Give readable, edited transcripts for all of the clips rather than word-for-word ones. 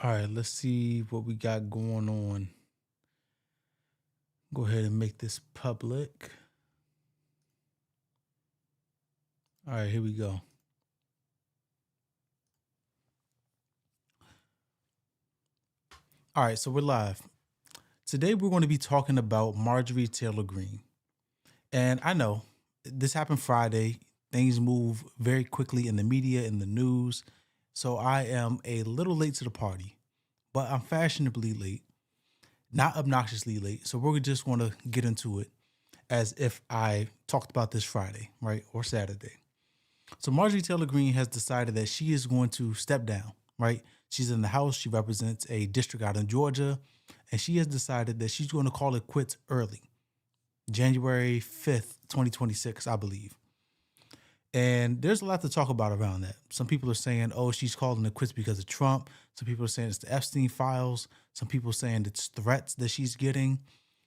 All right, let's see what we got going on. Go ahead and make this public. All right, here we go. All right, so we're live. Today we're going to be talking about Marjorie Taylor Greene. And I know this happened Friday. Things move very quickly in the media, in the news. So I am a little late to the party, but I'm fashionably late, not obnoxiously late. So we're just going to get into it as if I talked about this Friday, right? Or Saturday. So Marjorie Taylor Greene has decided that she is going to step down, right? She's in the House. She represents a district out in Georgia. And she has decided that she's going to call it quits early, January 5th, 2026, I believe. And there's a lot to talk about around that. Some people are saying, oh, she's calling it quits because of Trump. Some people are saying it's the Epstein files. Some people are saying it's threats that she's getting.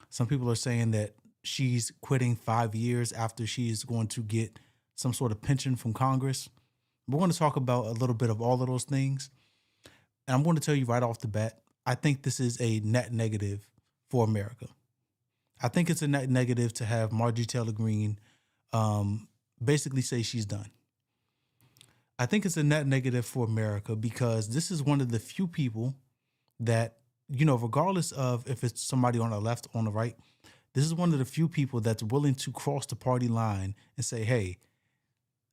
Some people are saying that she's quitting 5 years after she is going to get some sort of pension from Congress. We're going to talk about a little bit of all of those things. And I'm going to tell you right off the bat, I think this is a net negative for America. I think it's a net negative to have Marjorie Taylor Greene basically say she's done. I think it's a net negative for America because this is one of the few people that, regardless of if it's somebody on the left or on the right, this is one of the few people that's willing to cross the party line and say, hey,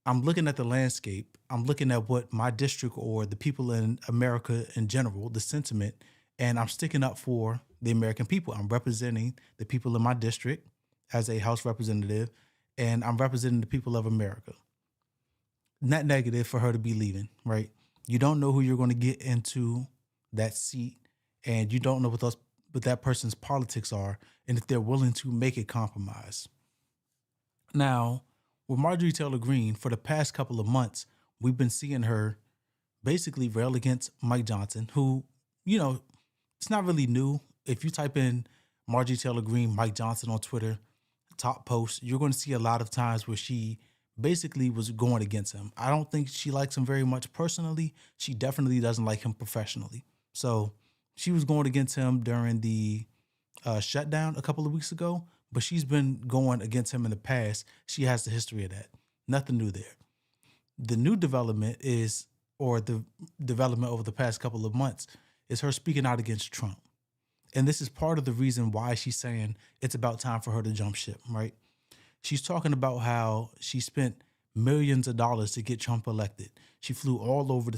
I'm looking at the landscape. I'm looking at what my district or the people in America in general, the sentiment, and I'm sticking up for the American people. I'm representing the people in my district as a House representative, and I'm representing the people of America. Not negative for her to be leaving, right? You don't know who you're going to get into that seat, and you don't know what that person's politics are, and if they're willing to make a compromise. Now, with Marjorie Taylor Greene, for the past couple of months, we've been seeing her basically rail against Mike Johnson, who, it's not really new. If you type in Marjorie Taylor Greene, Mike Johnson on Twitter, top posts, you're going to see a lot of times where she basically was going against him. I don't think she likes him very much personally. She definitely doesn't like him professionally. So she was going against him during the shutdown a couple of weeks ago, but she's been going against him in the past. She has the history of that. Nothing new there. The new development is, or the development over the past couple of months, is her speaking out against Trump. And this is part of the reason why she's saying it's about time for her to jump ship, right? She's talking about how she spent millions of dollars to get Trump elected. She flew all over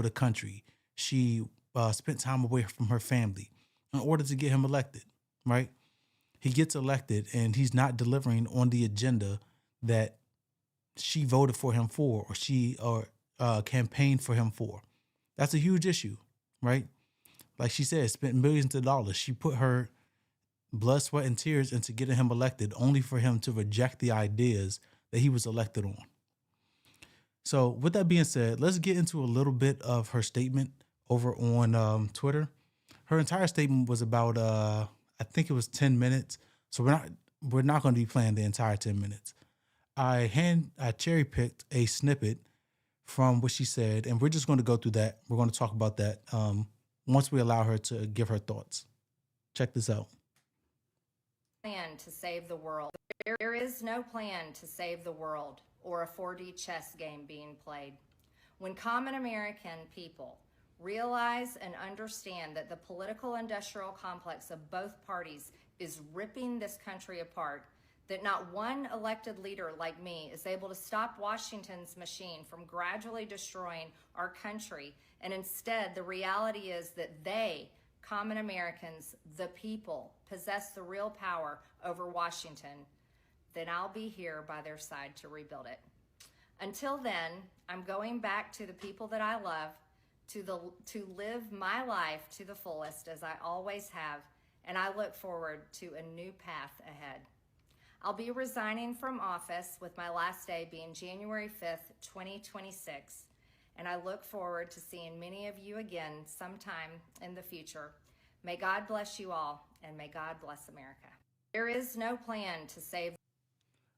the country. She spent time away from her family in order to get him elected, right? He gets elected and he's not delivering on the agenda that she voted for him for, or she campaigned for him for. That's a huge issue, right? Like she said, spent millions of dollars. She put her blood, sweat, and tears into getting him elected, only for him to reject the ideas that he was elected on. So with that being said, let's get into a little bit of her statement over on Twitter. Her entire statement was about, I think it was 10 minutes. So we're not going to be playing the entire 10 minutes. I cherry picked a snippet from what she said, and we're just going to go through that. We're going to talk about that once we allow her to give her thoughts. Check this out. Plan to save the world. There is no plan to save the world or a 4D chess game being played. When common American people realize and understand that the political industrial complex of both parties is ripping this country apart, that not one elected leader like me is able to stop Washington's machine from gradually destroying our country, and instead the reality is that they, common Americans, the people, possess the real power over Washington, then I'll be here by their side to rebuild it. Until then, I'm going back to the people that I love, to live my life to the fullest as I always have, and I look forward to a new path ahead. I'll be resigning from office with my last day being January 5th, 2026, and I look forward to seeing many of you again sometime in the future. May God bless you all, and may God bless America. There is no plan to save.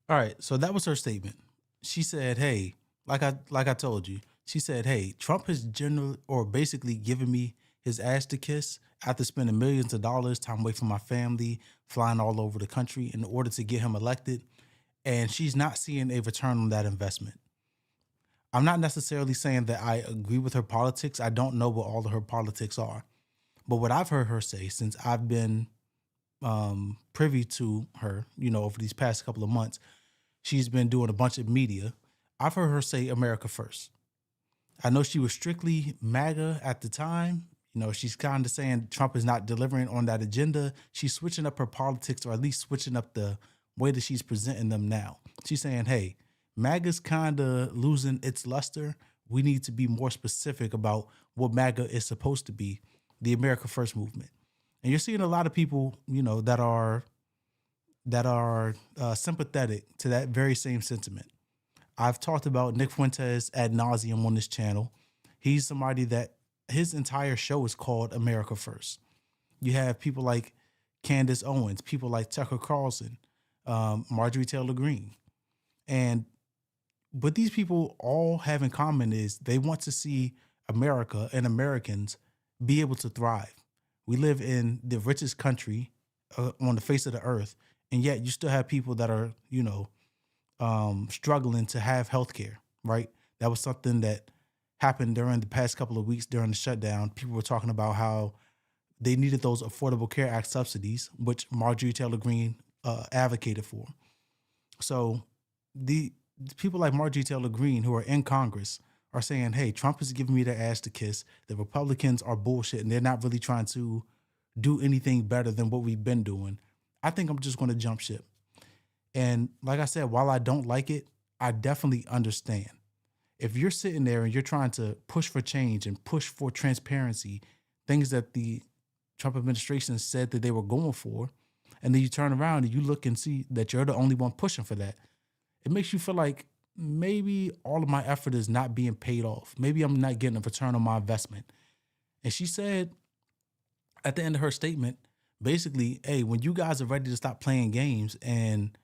All right, so that was her statement. She said, "Hey, like I told you, She said, "Hey, Trump has generally or basically given me his ass to kiss after spending millions of dollars, time away from my family, flying all over the country in order to get him elected, and she's not seeing a return on that investment." I'm not necessarily saying that I agree with her politics. I don't know what all of her politics are, but what I've heard her say since I've been privy to her, over these past couple of months, she's been doing a bunch of media. I've heard her say America first. I know she was strictly MAGA at the time. She's kind of saying Trump is not delivering on that agenda. She's switching up her politics, or at least switching up the way that she's presenting them now. She's saying, hey, MAGA's kind of losing its luster. We need to be more specific about what MAGA is supposed to be, the America First movement. And you're seeing a lot of people, that are sympathetic to that very same sentiment. I've talked about Nick Fuentes ad nauseum on this channel. He's somebody that his entire show is called America First. You have people like Candace Owens, people like Tucker Carlson, Marjorie Taylor Greene. And what these people all have in common is they want to see America and Americans be able to thrive. We live in the richest country on the face of the earth, and yet you still have people that are, struggling to have health care, right? That was something that happened during the past couple of weeks during the shutdown. People were talking about how they needed those Affordable Care Act subsidies, which Marjorie Taylor Greene advocated for. So the people like Marjorie Taylor Greene who are in Congress are saying, hey, Trump is giving me their ass to kiss. The Republicans are bullshit and they're not really trying to do anything better than what we've been doing. I think I'm just going to jump ship. And like I said, while I don't like it, I definitely understand. If you're sitting there and you're trying to push for change and push for transparency, things that the Trump administration said that they were going for, and then you turn around and you look and see that you're the only one pushing for that, it makes you feel like maybe all of my effort is not being paid off. Maybe I'm not getting a return on my investment. And she said at the end of her statement, basically, hey, when you guys are ready to stop playing games and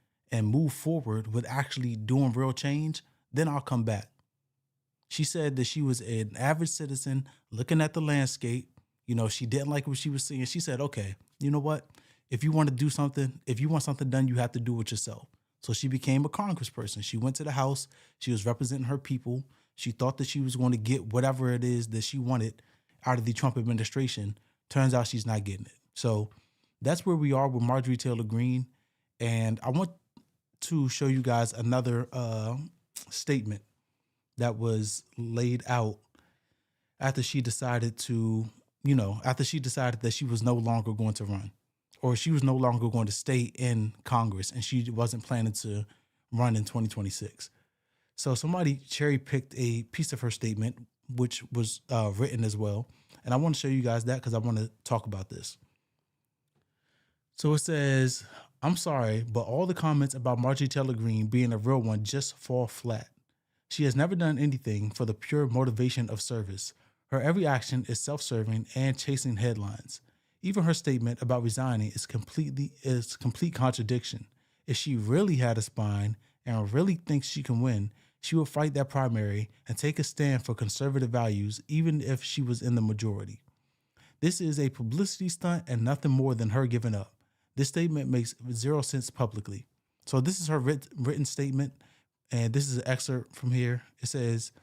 move forward with actually doing real change, then I'll come back. She said that she was an average citizen looking at the landscape. She didn't like what she was seeing. She said, okay, you know what? If you want to do something, if you want something done, you have to do it yourself. So she became a congressperson. She went to the House. She was representing her people. She thought that she was going to get whatever it is that she wanted out of the Trump administration. Turns out she's not getting it. So that's where we are with Marjorie Taylor Greene. And I want to show you guys another statement that was laid out after she decided that she was no longer going to run, or she was no longer going to stay in Congress and she wasn't planning to run in 2026. So somebody cherry picked a piece of her statement, which was written as well. And I want to show you guys that because I want to talk about this. So it says, I'm sorry, but all the comments about Marjorie Taylor Greene being a real one just fall flat. She has never done anything for the pure motivation of service. Her every action is self-serving and chasing headlines. Even her statement about resigning is complete contradiction. If she really had a spine and really thinks she can win, she would fight that primary and take a stand for conservative values, even if she was in the majority. This is a publicity stunt and nothing more than her giving up. This statement makes zero sense publicly. So this is her written statement, and this is an excerpt from here. It says,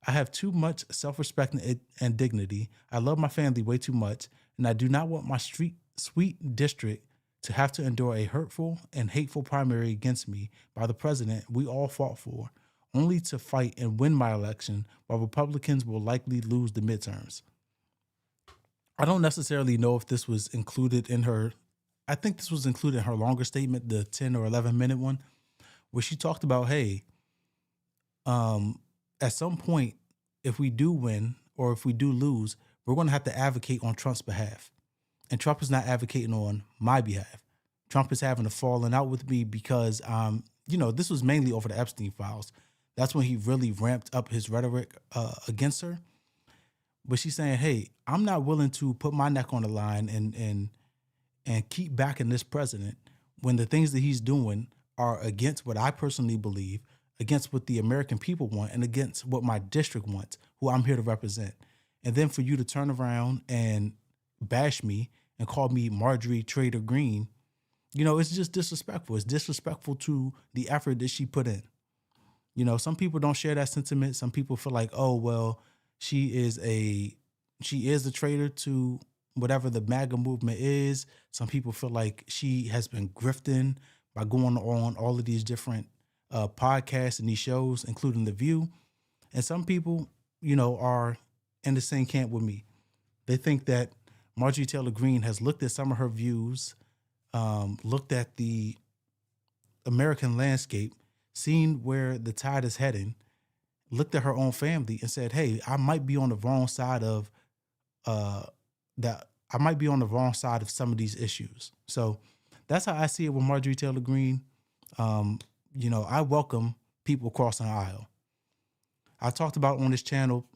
I have too much self-respect and dignity. I love my family way too much, and I do not want my sweet district to have to endure a hurtful and hateful primary against me by the president we all fought for, only to fight and win my election while Republicans will likely lose the midterms. I don't necessarily know if this was included in her. I think this was included in her longer statement, the 10 or 11 minute one, where she talked about, hey, at some point, if we do win or if we do lose, we're going to have to advocate on Trump's behalf. And Trump is not advocating on my behalf. Trump is having a falling out with me because, this was mainly over the Epstein files. That's when he really ramped up his rhetoric against her. But she's saying, hey, I'm not willing to put my neck on the line and keep backing this president when the things that he's doing are against what I personally believe, against what the American people want and against what my district wants, who I'm here to represent. And then for you to turn around and bash me and call me Marjorie Trader Green, it's just disrespectful. It's disrespectful to the effort that she put in. Some people don't share that sentiment. Some people feel like, oh, well, she is a traitor to whatever the MAGA movement is. Some people feel like she has been grifting by going on all of these different podcasts and these shows, including The View. And some people, are in the same camp with me. They think that Marjorie Taylor Greene has looked at some of her views, looked at the American landscape, seen where the tide is heading, looked at her own family and said, hey, I might be on the wrong side of that. I might be on the wrong side of some of these issues. So that's how I see it with Marjorie Taylor Greene. I welcome people crossing the aisle. I talked about on this channel,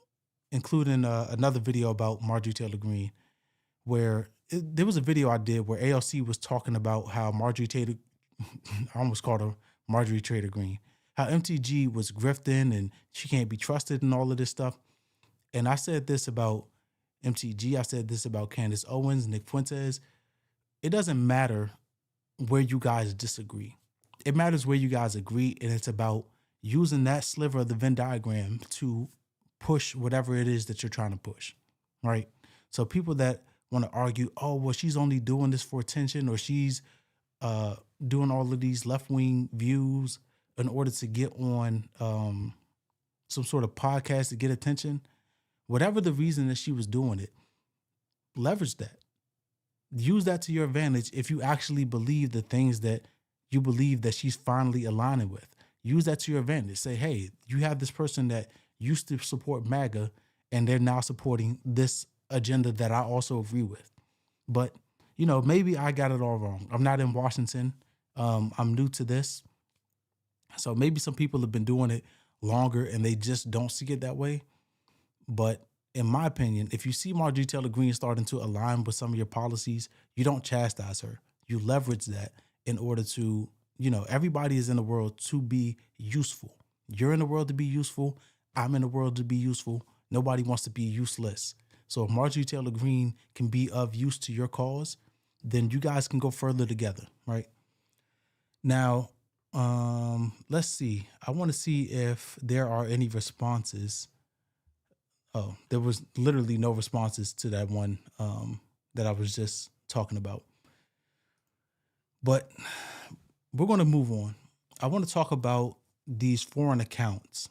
including another video about Marjorie Taylor Greene, where there was a video I did where ALC was talking about how Marjorie Taylor, I almost called her Marjorie Trader Green, how MTG was grifting and she can't be trusted and all of this stuff. And I said this about MTG. I said this about Candace Owens, Nick Fuentes. It doesn't matter where you guys disagree. It matters where you guys agree, and it's about using that sliver of the Venn diagram to push whatever it is that you're trying to push, right? So people that want to argue, oh, well, she's only doing this for attention, or she's doing all of these left-wing views in order to get on some sort of podcast to get attention, whatever the reason that she was doing it, leverage that. Use that to your advantage if you actually believe the things that you believe that she's finally aligning with. Use that to your advantage. Say, hey, you have this person that used to support MAGA and they're now supporting this agenda that I also agree with. But, maybe I got it all wrong. I'm not in Washington. I'm new to this. So maybe some people have been doing it longer and they just don't see it that way. But in my opinion, if you see Marjorie Taylor Greene starting to align with some of your policies, you don't chastise her. You leverage that in order to, everybody is in the world to be useful. You're in the world to be useful. I'm in the world to be useful. Nobody wants to be useless. So if Marjorie Taylor Greene can be of use to your cause, then you guys can go further together, right? Now, let's see. I want to see if there are any responses. Oh, there was literally no responses to that one that I was just talking about. But we're going to move on. I want to talk about these foreign accounts.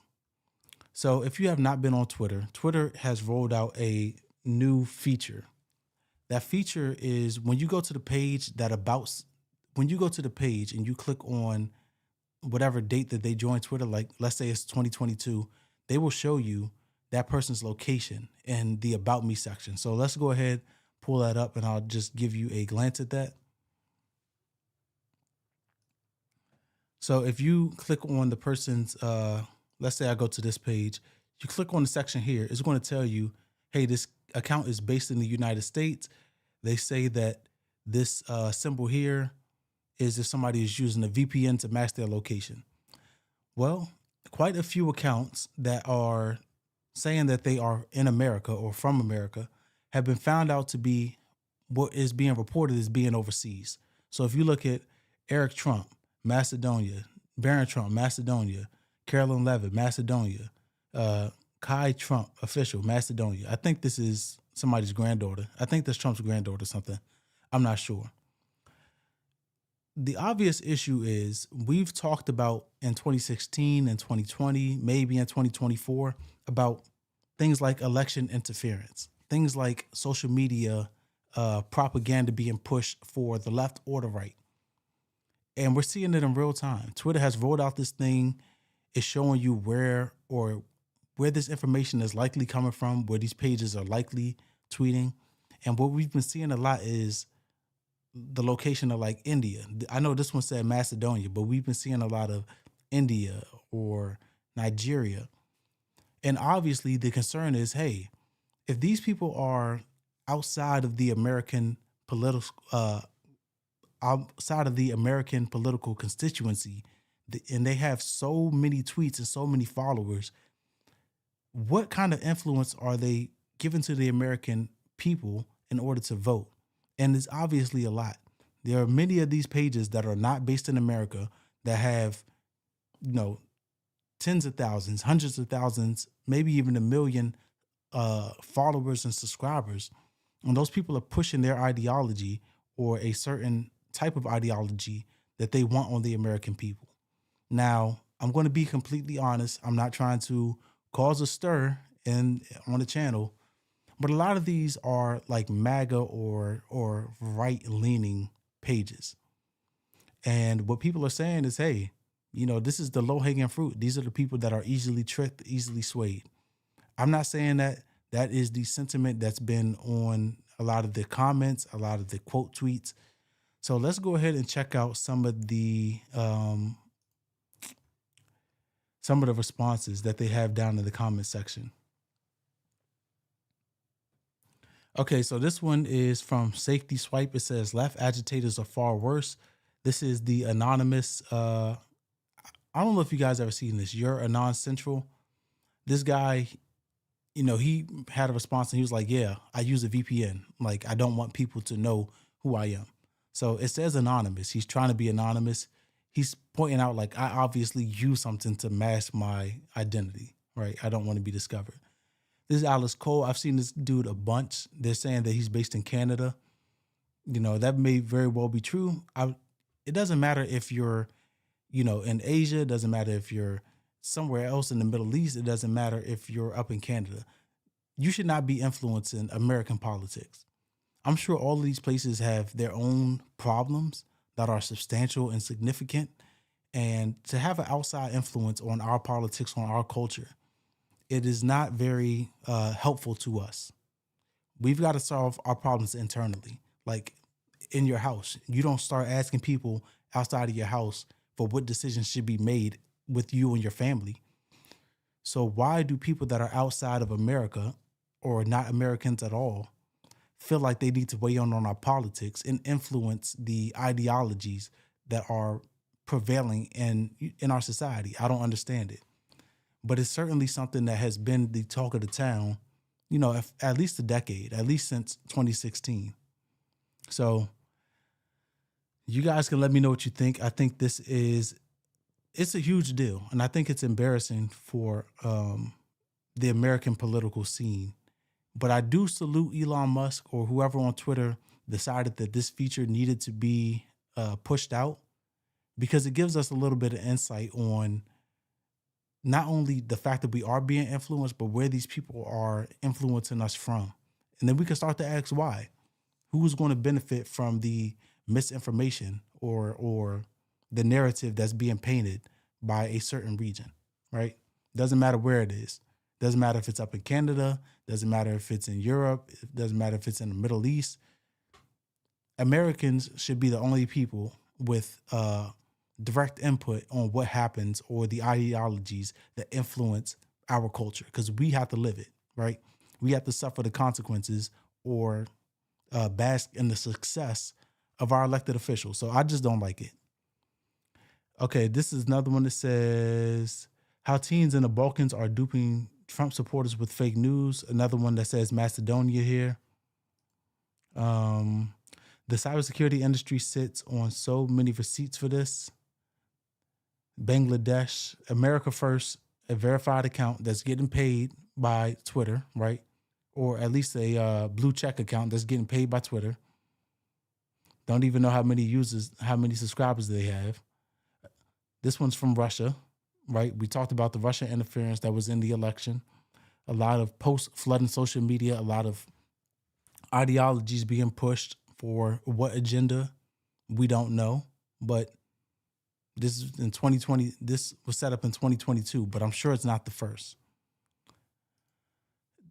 So if you have not been on Twitter, Twitter has rolled out a new feature. That feature is when you go to the page when you go to the page and you click on whatever date that they joined Twitter, like let's say it's 2022, they will show you that person's location in the About Me section. So let's go ahead, pull that up, and I'll just give you a glance at that. So if you click on the person's, let's say I go to this page, you click on the section here, it's going to tell you, hey, this account is based in the United States. They say that this symbol here is if somebody is using a VPN to mask their location. Well, quite a few accounts that are saying that they are in America or from America have been found out to be what is being reported as being overseas. So if you look at Eric Trump, Macedonia, Barron Trump, Macedonia, Carolyn Levitt, Macedonia, Kai Trump, official, Macedonia. I think this is somebody's granddaughter. I think that's Trump's granddaughter or something. I'm not sure. The obvious issue is we've talked about in 2016 and 2020, maybe in 2024, about things like election interference, things like social media propaganda being pushed for the left or the right. And we're seeing it in real time. Twitter has rolled out this thing. It's showing you where this information is likely coming from, where these pages are likely tweeting. And what we've been seeing a lot is the location of like India. I know this one said Macedonia, but we've been seeing a lot of India or Nigeria. And obviously the concern is, hey, if these people are outside of the American political constituency, and they have so many tweets and so many followers, what kind of influence are they giving to the American people in order to vote? And it's obviously a lot. There are many of these pages that are not based in America that have, you know, tens of thousands, hundreds of thousands, maybe even a million followers and subscribers. And those people are pushing their ideology or a certain type of ideology that they want on the American people. Now, I'm going to be completely honest. I'm not trying to cause a stir in on the channel, but a lot of these are like MAGA or right leaning pages. And what people are saying is, hey, this is the low hanging fruit. These are the people that are easily tricked, easily swayed. I'm not saying that that is the sentiment that's been on a lot of the comments, a lot of the quote tweets. So let's go ahead and check out some of the responses that they have down in the comment section. Okay, so this one is from Safety Swipe. It says left agitators are far worse. This is the anonymous. I don't know if you guys ever seen this. You're Anon Central. This guy, he had a response and he was like, yeah, I use a VPN. Like, I don't want people to know who I am. So it says anonymous. He's trying to be anonymous. He's pointing out, like, I obviously use something to mask my identity, right? I don't want to be discovered. This is Alice Cole. I've seen this dude a bunch. They're saying that he's based in Canada. That may very well be true. It doesn't matter if you're, in Asia. It doesn't matter if you're somewhere else in the Middle East. It doesn't matter if you're up in Canada. You should not be influencing American politics. I'm sure all of these places have their own problems that are substantial and significant. And to have an outside influence on our politics, on our culture, it is not very helpful to us. We've got to solve our problems internally. Like in your house, you don't start asking people outside of your house for what decisions should be made with you and your family. So why do people that are outside of America or not Americans at all feel like they need to weigh in on our politics and influence the ideologies that are prevailing in our society? I don't understand it. But it's certainly something that has been the talk of the town, at least a decade, at least since 2016. So you guys can let me know what you think. I think it's a huge deal. And I think it's embarrassing for the American political scene. But I do salute Elon Musk or whoever on Twitter decided that this feature needed to be pushed out, because it gives us a little bit of insight on not only the fact that we are being influenced, but where these people are influencing us from. And then we can start to ask why. Who's going to benefit from the misinformation or the narrative that's being painted by a certain region, right? Doesn't matter where it is. Doesn't matter if it's up in Canada. Doesn't matter if it's in Europe. It doesn't matter if it's in the Middle East. Americans should be the only people with direct input on what happens or the ideologies that influence our culture, because we have to live it, right? We have to suffer the consequences or bask in the success of our elected officials. So I just don't like it. Okay, this is another one that says how teens in the Balkans are duping Trump supporters with fake news. Another one that says Macedonia here. The cybersecurity industry sits on so many receipts for this. Bangladesh, America First, a verified account that's getting paid by Twitter, right? Or at least a blue check account that's getting paid by Twitter. Don't even know how many users, how many subscribers they have. This one's from Russia, right? We talked about the Russian interference that was in the election. A lot of posts flooding social media, a lot of ideologies being pushed for what agenda, we don't know. But this is in 2020. This was set up in 2022, but I'm sure it's not the first.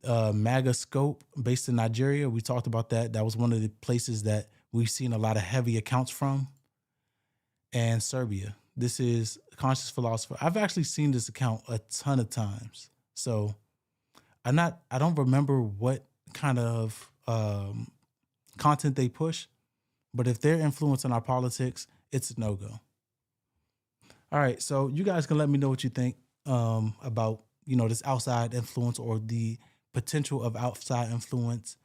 MAGA Scope, based in Nigeria. We talked about that. That was one of the places that we've seen a lot of heavy accounts from. And Serbia. This is Conscious Philosopher. I've actually seen this account a ton of times. So I don't remember what kind of content they push, but if they're influencing our politics, it's a no-go. All right, so you guys can let me know what you think about this outside influence or the potential of outside influence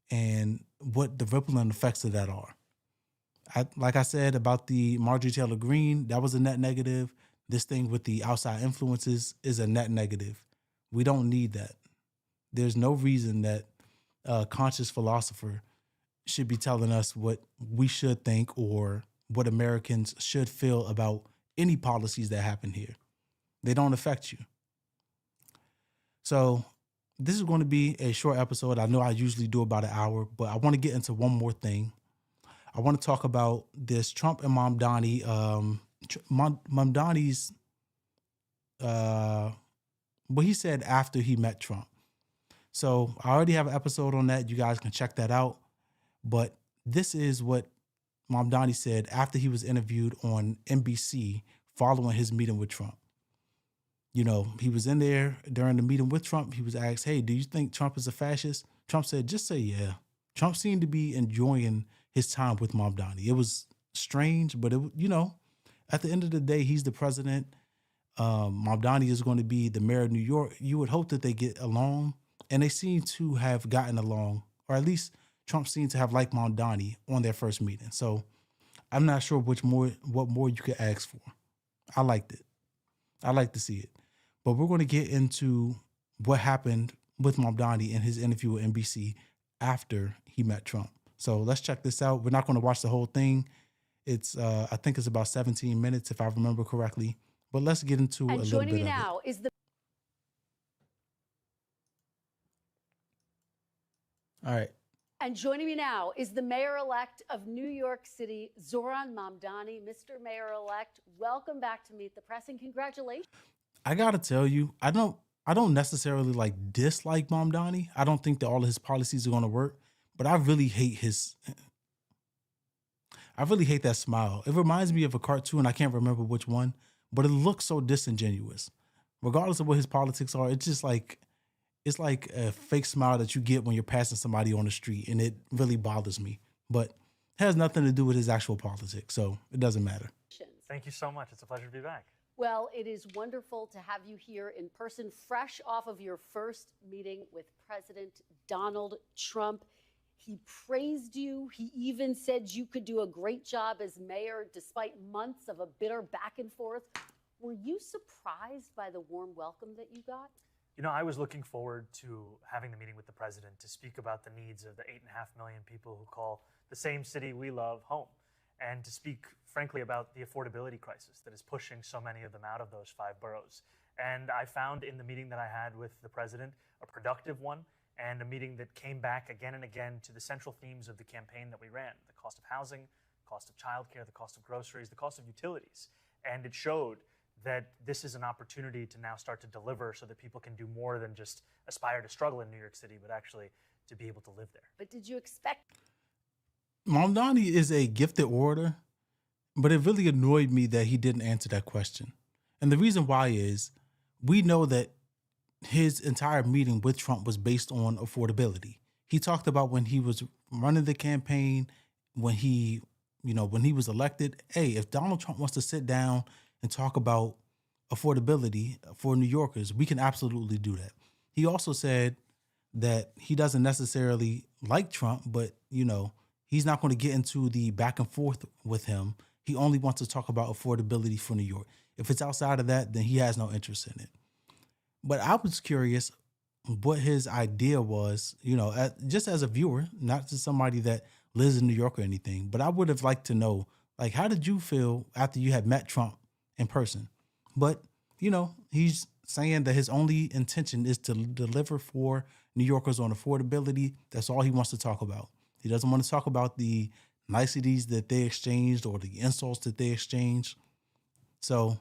and what the rippling effects of that are. Like I said about the Marjorie Taylor Greene, that was a net negative. This thing with the outside influences is a net negative. We don't need that. There's no reason that a conscious philosopher should be telling us what we should think or what Americans should feel about any policies that happen here. They don't affect you. So this is going to be a short episode. I know I usually do about an hour, but I want to get into one more thing. I want to talk about this Trump and Mamdani. Mamdani's what he said after he met Trump. So I already have an episode on that. You guys can check that out. But this is what Mamdani said after he was interviewed on NBC following his meeting with Trump. He was in there during the meeting with Trump. He was asked, hey, do you think Trump is a fascist? Trump said, just say yeah. Trump seemed to be enjoying his time with Mamdani. It was strange, but at the end of the day, he's the president. Mamdani is going to be the mayor of New York. You would hope that they get along, and they seem to have gotten along, or at least Trump seemed to have liked Mamdani on their first meeting. So I'm not sure what more you could ask for. I liked it. I like to see it. But we're going to get into what happened with Mamdani in his interview with NBC after he met Trump. So let's check this out. We're not going to watch the whole thing. It's I think it's about 17 minutes if I remember correctly. But let's get into a little bit of it. And joining me now is the... All right. And joining me now is the mayor-elect of New York City, Zohran Mamdani. Mr. Mayor-elect, welcome back to Meet the Press, and congratulations. I gotta tell you, I don't necessarily dislike Mamdani. I don't think that all of his policies are gonna work, but I really hate that smile. It reminds me of a cartoon. I can't remember which one, but it looks so disingenuous. Regardless of what his politics are, it's just it's like a fake smile that you get when you're passing somebody on the street, and it really bothers me. But it has nothing to do with his actual politics, so it doesn't matter. Thank you so much. It's a pleasure to be back. Well, it is wonderful to have you here in person, fresh off of your first meeting with President Donald Trump. He praised you. He even said you could do a great job as mayor despite months of a bitter back and forth. Were you surprised by the warm welcome that you got? I was looking forward to having the meeting with the president to speak about the needs of the 8.5 million people who call the same city we love home, and to speak, frankly, about the affordability crisis that is pushing so many of them out of those 5 boroughs. And I found in the meeting that I had with the president a productive one, and a meeting that came back again and again to the central themes of the campaign that we ran: the cost of housing, the cost of childcare, the cost of groceries, the cost of utilities. And it showed that this is an opportunity to now start to deliver so that people can do more than just aspire to struggle in New York City, but actually to be able to live there. But did you expect... Mamdani is a gifted orator, but it really annoyed me that he didn't answer that question. And the reason why is we know that his entire meeting with Trump was based on affordability. He talked about when he was running the campaign, when he was elected, hey, if Donald Trump wants to sit down and talk about affordability for New Yorkers, we can absolutely do that. He also said that he doesn't necessarily like Trump, but, he's not going to get into the back and forth with him. He only wants to talk about affordability for New York. If it's outside of that, then he has no interest in it. But I was curious what his idea was, just as a viewer, not just somebody that lives in New York or anything, but I would have liked to know, how did you feel after you had met Trump in person? But, he's saying that his only intention is to deliver for New Yorkers on affordability. That's all he wants to talk about. He doesn't want to talk about the niceties that they exchanged or the insults that they exchanged. So,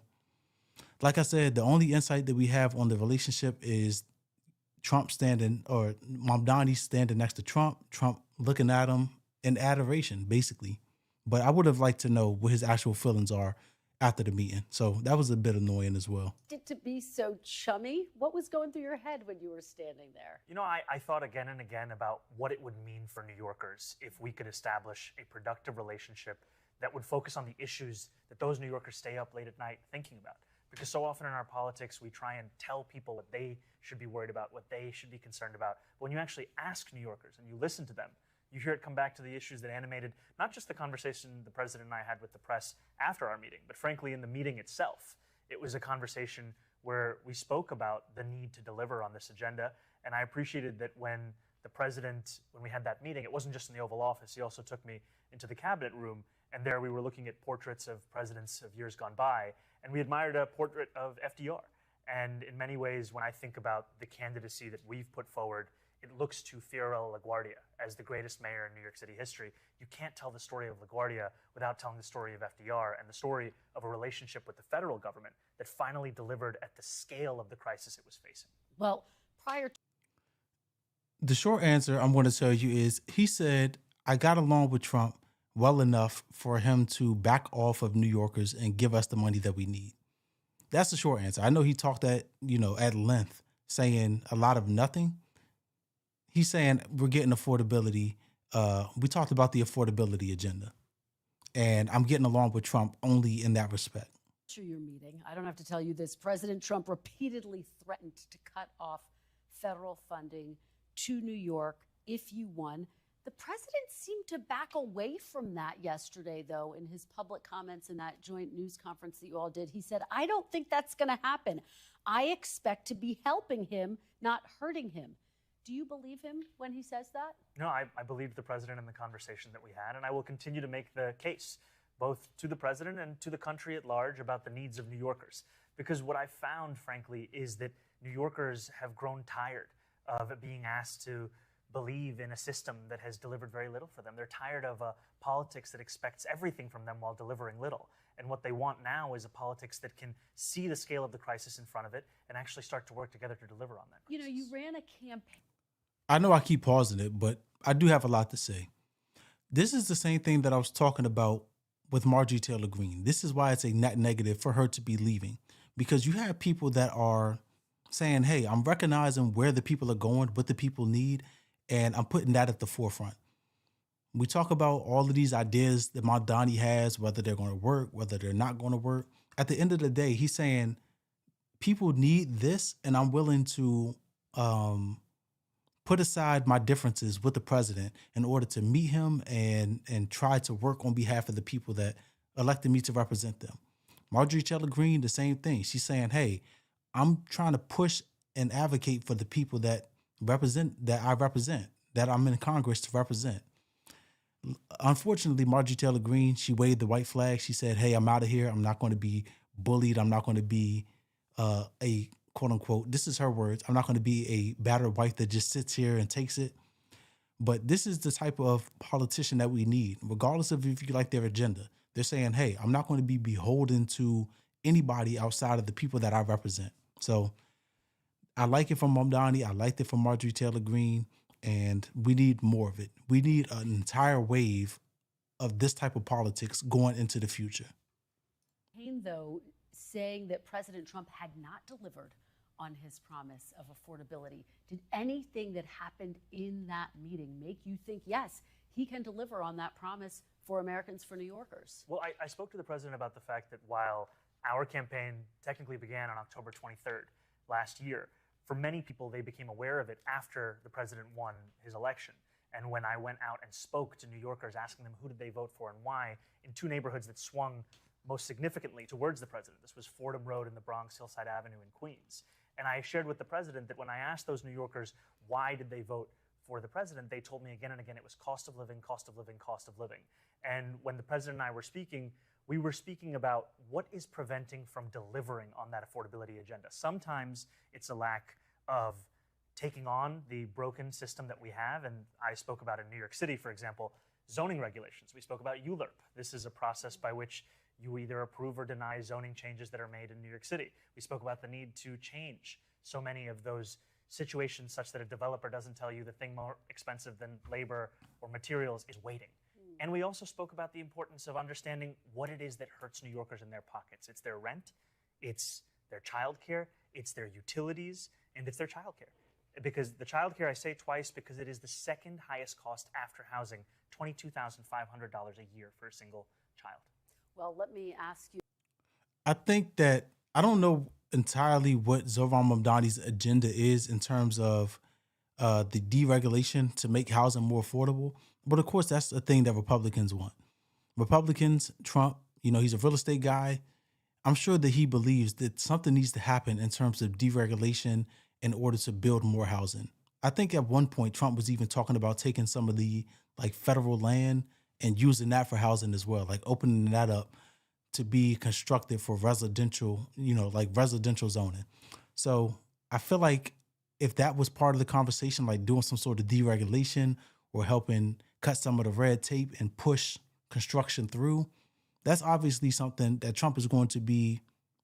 like I said, the only insight that we have on the relationship is Trump standing, or Mamdani standing next to Trump looking at him in adoration, basically. But I would have liked to know what his actual feelings are after the meeting. So that was a bit annoying as well. To be so chummy, what was going through your head when you were standing there? I thought again and again about what it would mean for New Yorkers if we could establish a productive relationship that would focus on the issues that those New Yorkers stay up late at night thinking about. Because so often in our politics, we try and tell people what they should be worried about, what they should be concerned about. But when you actually ask New Yorkers and you listen to them, you hear it come back to the issues that animated not just the conversation the president and I had with the press after our meeting, but frankly in the meeting itself. It was a conversation where we spoke about the need to deliver on this agenda. And I appreciated that when the president, when we had that meeting, it wasn't just in the Oval Office, he also took me into the cabinet room. And there we were looking at portraits of presidents of years gone by. And we admired a portrait of FDR. And in many ways, when I think about the candidacy that we've put forward, it looks to Fiorello LaGuardia as the greatest mayor in New York City history. You can't tell the story of LaGuardia without telling the story of FDR and the story of a relationship with the federal government that finally delivered at the scale of the crisis it was facing. Well, prior to The short answer I'm going to tell you is he said, I got along with Trump well enough for him to back off of New Yorkers and give us the money that we need. That's the short answer. I know he talked at length, saying a lot of nothing. He's saying we're getting affordability. We talked about the affordability agenda, and I'm getting along with Trump only in that respect. your meeting, I don't have to tell you this, President Trump repeatedly threatened to cut off federal funding to New York if you won. The president seemed to back away from that yesterday, though, in his public comments in that joint news conference that you all did. He said, I don't think that's going to happen. I expect to be helping him, not hurting him. Do you believe him when he says that? No, I believed the president in the conversation that we had, and I will continue to make the case, both to the president and to the country at large, about the needs of New Yorkers. Because what I found, frankly, is that New Yorkers have grown tired of being asked to believe in a system that has delivered very little for them. They're tired of a politics that expects everything from them while delivering little. And what they want now is a politics that can see the scale of the crisis in front of it and actually start to work together to deliver on that crisis. You know, you ran a campaign. I know I keep pausing it, but I do have a lot to say. This is the same thing that I was talking about with Marjorie Taylor Greene. This is why it's a net negative for her to be leaving, because you have people that are saying, hey, I'm recognizing where the people are going, what the people need, and I'm putting that at the forefront. We talk about all of these ideas that Mondani has, whether they're going to work, whether they're not going to work. At the end of the day, he's saying people need this, and I'm willing to put aside my differences with the president in order to meet him and try to work on behalf of the people that elected me to represent them. Marjorie Taylor Greene, the same thing. She's saying, hey, I'm trying to push and advocate for the people that I represent, that I'm in Congress to represent. Unfortunately, Marjorie Taylor Greene, she waved the white flag. She said, hey, I'm out of here. I'm not going to be bullied. I'm not going to be a quote unquote, this is her words, I'm not going to be a battered wife that just sits here and takes it. But this is the type of politician that we need, regardless of if you like their agenda. They're saying, hey, I'm not going to be beholden to anybody outside of the people that I represent. So I like it from Mamdani. I liked it from Marjorie Taylor Greene, and we need more of it. We need an entire wave of this type of politics going into the future. Though, saying that President Trump had not delivered on his promise of affordability. Did anything that happened in that meeting make you think, yes, he can deliver on that promise for Americans, for New Yorkers? Well, I spoke to the president about the fact that while our campaign technically began on October 23rd last year, for many people, they became aware of it after the president won his election. And when I went out and spoke to New Yorkers, asking them who did they vote for and why, in two neighborhoods that swung most significantly towards the president. This was Fordham Road in the Bronx, Hillside Avenue in Queens. And I shared with the president that when I asked those New Yorkers why did they vote for the president, they told me again and again it was cost of living, cost of living, cost of living. And when the president and I were speaking, we were speaking about what is preventing from delivering on that affordability agenda. Sometimes it's a lack of taking on the broken system that we have, and I spoke about in New York City, for example, zoning regulations. We spoke about ULURP. This is a process by which you either approve or deny zoning changes that are made in New York City. We spoke about the need to change so many of those situations such that a developer doesn't tell you the thing more expensive than labor or materials is waiting. And we also spoke about the importance of understanding what it is that hurts New Yorkers in their pockets. It's their rent, it's their childcare, it's their utilities, and it's their childcare. Because the childcare, I say twice, because it is the second highest cost after housing, $22,500 a year for a single child. Well, let me ask you. I think that I don't know entirely what Zohran Mamdani's agenda is in terms of the deregulation to make housing more affordable. But of course, that's a thing that Republicans want. Republicans, Trump, he's a real estate guy. I'm sure that he believes that something needs to happen in terms of deregulation in order to build more housing. I think at one point Trump was even talking about taking some of the like federal land and using that for housing as well, like opening that up to be constructed for residential, like residential zoning. So I feel like if that was part of the conversation, like doing some sort of deregulation or helping cut some of the red tape and push construction through, that's obviously something that Trump is going to be,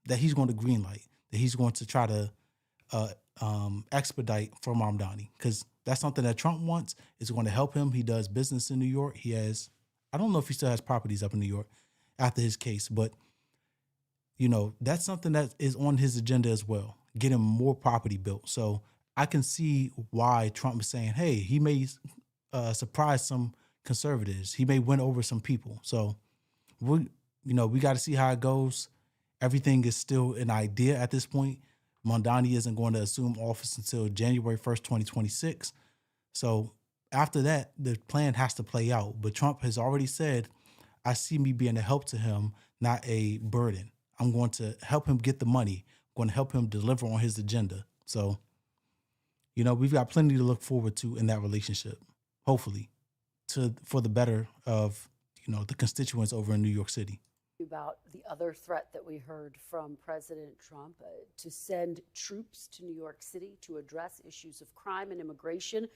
that he's going to greenlight, that he's going to try to expedite for Mamdani, because that's something that Trump wants. It's going to help him. He does business in New York. He has, I don't know if he still has properties up in New York after his case, but that's something that is on his agenda as well, getting more property built. So I can see why Trump is saying, hey, he may surprise some conservatives. He may win over some people. So we got to see how it goes. Everything is still an idea at this point. Mamdani isn't going to assume office until January 1st, 2026. So after that, the plan has to play out. But Trump has already said, I see me being a help to him, not a burden. I'm going to help him get the money. I'm going to help him deliver on his agenda. So, we've got plenty to look forward to in that relationship, hopefully, for the better of, the constituents over in New York City. About the other threat that we heard from President Trump to send troops to New York City to address issues of crime and immigration.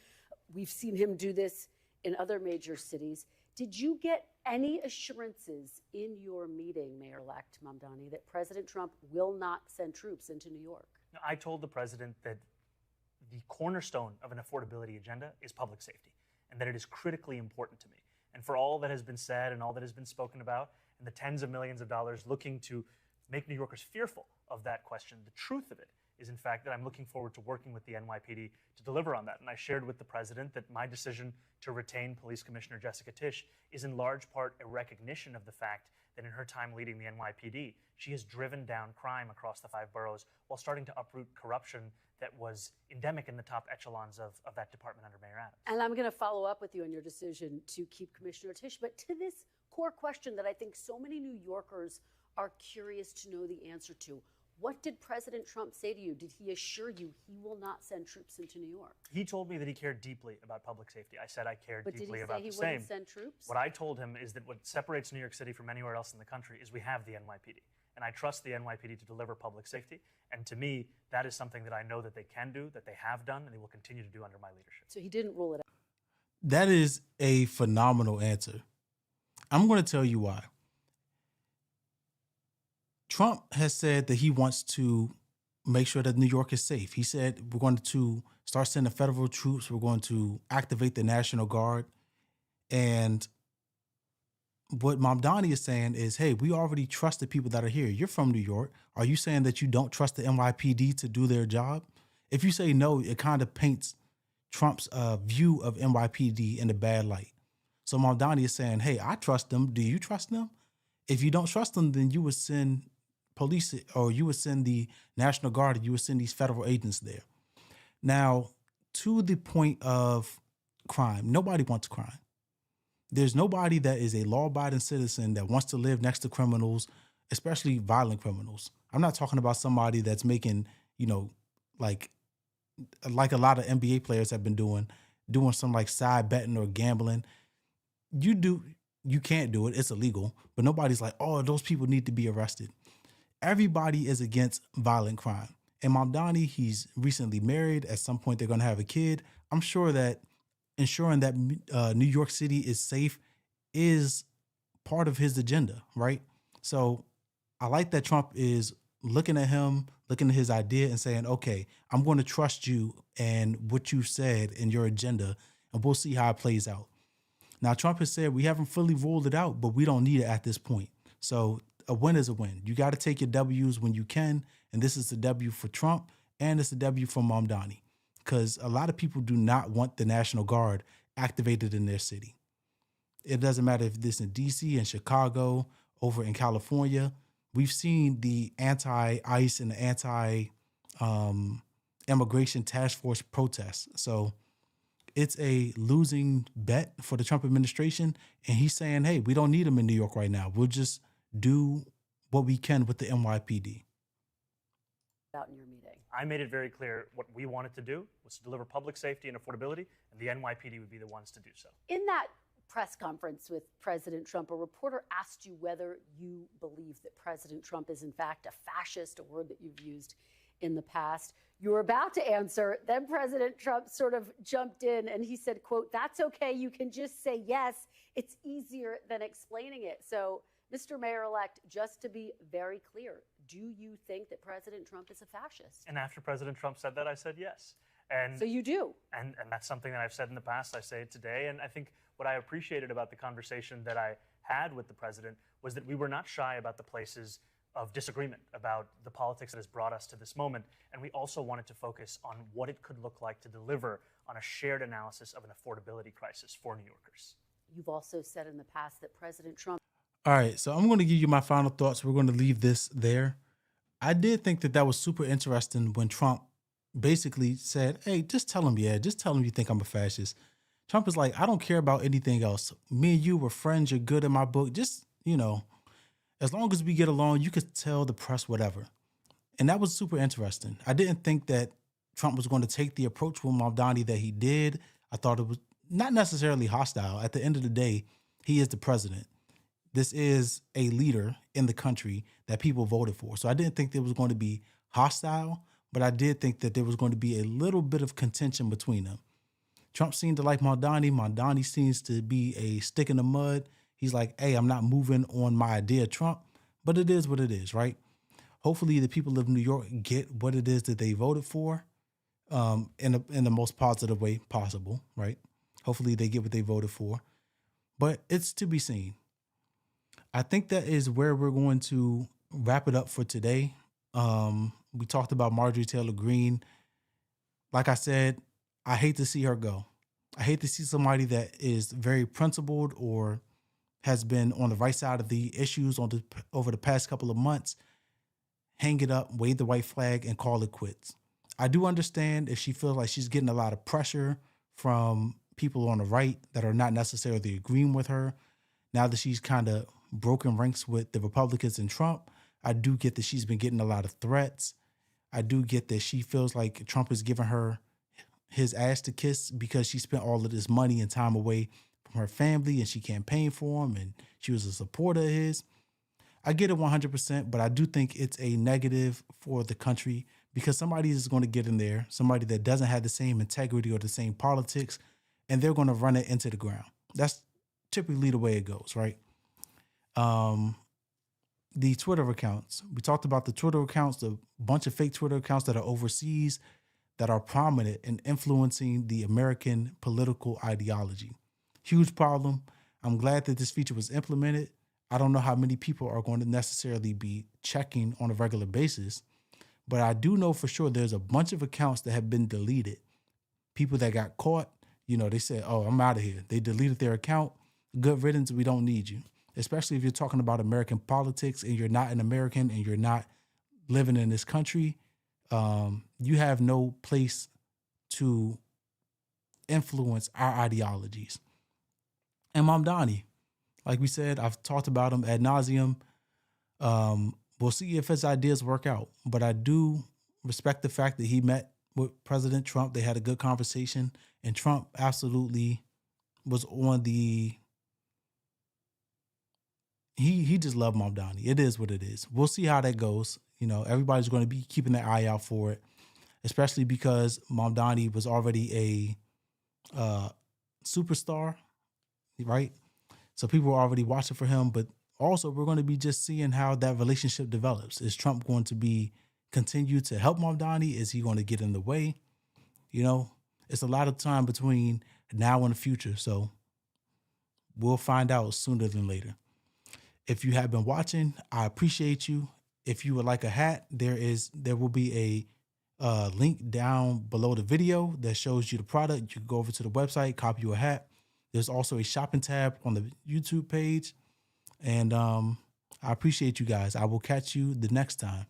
We've seen him do this in other major cities. Did you get any assurances in your meeting, Mayor-elect Mamdani, that President Trump will not send troops into New York? I told the president that the cornerstone of an affordability agenda is public safety, and that it is critically important to me. And for all that has been said and all that has been spoken about, and the tens of millions of dollars looking to make New Yorkers fearful of that question, the truth of it is, in fact, that I'm looking forward to working with the NYPD to deliver on that. And I shared with the president that my decision to retain Police Commissioner Jessica Tisch is in large part a recognition of the fact that in her time leading the NYPD, she has driven down crime across the 5 boroughs while starting to uproot corruption that was endemic in the top echelons of that department under Mayor Adams. And I'm going to follow up with you on your decision to keep Commissioner Tisch. But to this core question that I think so many New Yorkers are curious to know the answer to, what did President Trump say to you? Did he assure you he will not send troops into New York? He told me that he cared deeply about public safety. I said I cared deeply about the same. But did he say he wouldn't send troops? What I told him is that what separates New York City from anywhere else in the country is we have the NYPD. And I trust the NYPD to deliver public safety. And to me, that is something that I know that they can do, that they have done, and they will continue to do under my leadership. So he didn't rule it out. That is a phenomenal answer. I'm going to tell you why. Trump has said that he wants to make sure that New York is safe. He said we're going to start sending federal troops. We're going to activate the National Guard. And what Mamdani is saying is, hey, we already trust the people that are here. You're from New York. Are you saying that you don't trust the NYPD to do their job? If you say no, it kind of paints Trump's view of NYPD in a bad light. So Mamdani is saying, hey, I trust them. Do you trust them? If you don't trust them, then you would send police, or you would send the National Guard, or you would send these federal agents there. Now, to the point of crime, nobody wants crime. There's nobody that is a law-abiding citizen that wants to live next to criminals, especially violent criminals. I'm not talking about somebody that's making, like a lot of NBA players have been doing some like side betting or gambling. You can't do it. It's illegal. But nobody's like, oh, those people need to be arrested. Everybody is against violent crime. And Mamdani, he's recently married. At some point, they're going to have a kid. I'm sure that ensuring that New York City is safe is part of his agenda, right? So I like that Trump is looking at him, looking at his idea and saying, okay, I'm going to trust you and what you said in your agenda, and we'll see how it plays out. Now, Trump has said we haven't fully ruled it out, but we don't need it at this point. So a win is a win. You got to take your W's when you can, and this is a W for Trump, and it's a W for Mamdani, because a lot of people do not want the National Guard activated in their city. It doesn't matter if this in DC, in Chicago, over in California. We've seen the anti-ICE and the anti-immigration task force protests. So it's a losing bet for the Trump administration. And he's saying, hey, we don't need them in New York right now. We'll just do what we can with the NYPD. Out in your meeting. I made it very clear what we wanted to do was to deliver public safety and affordability, and the NYPD would be the ones to do so. In that press conference with President Trump, a reporter asked you whether you believe that President Trump is in fact a fascist, a word that you've used in the past. You were about to answer, then President Trump sort of jumped in and he said, quote, "That's okay, you can just say yes. It's easier than explaining it." So, Mr. Mayor-elect, just to be very clear, do you think that President Trump is a fascist? And after President Trump said that, I said yes. And So you do? And that's something that I've said in the past. I say it today. And I think what I appreciated about the conversation that I had with the president was that we were not shy about the places of disagreement, about the politics that has brought us to this moment. And we also wanted to focus on what it could look like to deliver on a shared analysis of an affordability crisis for New Yorkers. You've also said in the past that President Trump. All right, so I'm going to give you my final thoughts. We're going to leave this there. I did think that was super interesting when Trump basically said, hey, just tell him you think I'm a fascist. Trump is like, I don't care about anything else. Me and you were friends. You're good in my book. Just, as long as we get along, you could tell the press whatever. And that was super interesting. I didn't think that Trump was going to take the approach with Mamdani that he did. I thought it was not necessarily hostile. At the end of the day, he is the president. This is a leader in the country that people voted for. So I didn't think there was going to be hostile, but I did think that there was going to be a little bit of contention between them. Trump seemed to like Mamdani. Mamdani seems to be a stick in the mud. He's like, hey, I'm not moving on my idea, Trump, but it is what it is, right? Hopefully the people of New York get what it is that they voted for in the most positive way possible, right? Hopefully they get what they voted for, but it's to be seen. I think that is where we're going to wrap it up for today. We talked about Marjorie Taylor Greene. Like I said, I hate to see her go. I hate to see somebody that is very principled or has been on the right side of the issues over the past couple of months, hang it up, wave the white flag, and call it quits. I do understand if she feels like she's getting a lot of pressure from people on the right that are not necessarily agreeing with her. Now that she's kind of broken ranks with the Republicans and Trump, I do get that she's been getting a lot of threats. I do get that she feels like Trump is giving her his ass to kiss because she spent all of this money and time away from her family and she campaigned for him and she was a supporter of his. I get it 100%, but I do think it's a negative for the country because somebody is going to get in there, somebody that doesn't have the same integrity or the same politics, and they're going to run it into the ground. That's typically the way it goes, right? The Twitter accounts. We talked about the Twitter accounts, the bunch of fake Twitter accounts that are overseas that are prominent in influencing the American political ideology. Huge problem. I'm glad that this feature was implemented. I don't know how many people are going to necessarily be checking on a regular basis, but I do know for sure there's a bunch of accounts that have been deleted. People that got caught, they said, oh, I'm out of here. They deleted their account. Good riddance. We don't need you. Especially if you're talking about American politics and you're not an American and you're not living in this country, you have no place to influence our ideologies. And Mamdani, like we said, I've talked about him ad nauseum. We'll see if his ideas work out, but I do respect the fact that he met with President Trump. They had a good conversation, and Trump absolutely was on the... He just loved Mamdani. It is what it is. We'll see how that goes. Everybody's going to be keeping their eye out for it, especially because Mamdani was already a superstar, right? So people are already watching for him, but also we're going to be just seeing how that relationship develops. Is Trump going to continue to help Mamdani? Is he going to get in the way? It's a lot of time between now and the future. So we'll find out sooner than later. If you have been watching, I appreciate you. If you would like a hat, there will be a link down below the video that shows you the product. You can go over to the website, copy you a hat. There's also a shopping tab on the YouTube page. And I appreciate you guys. I will catch you the next time.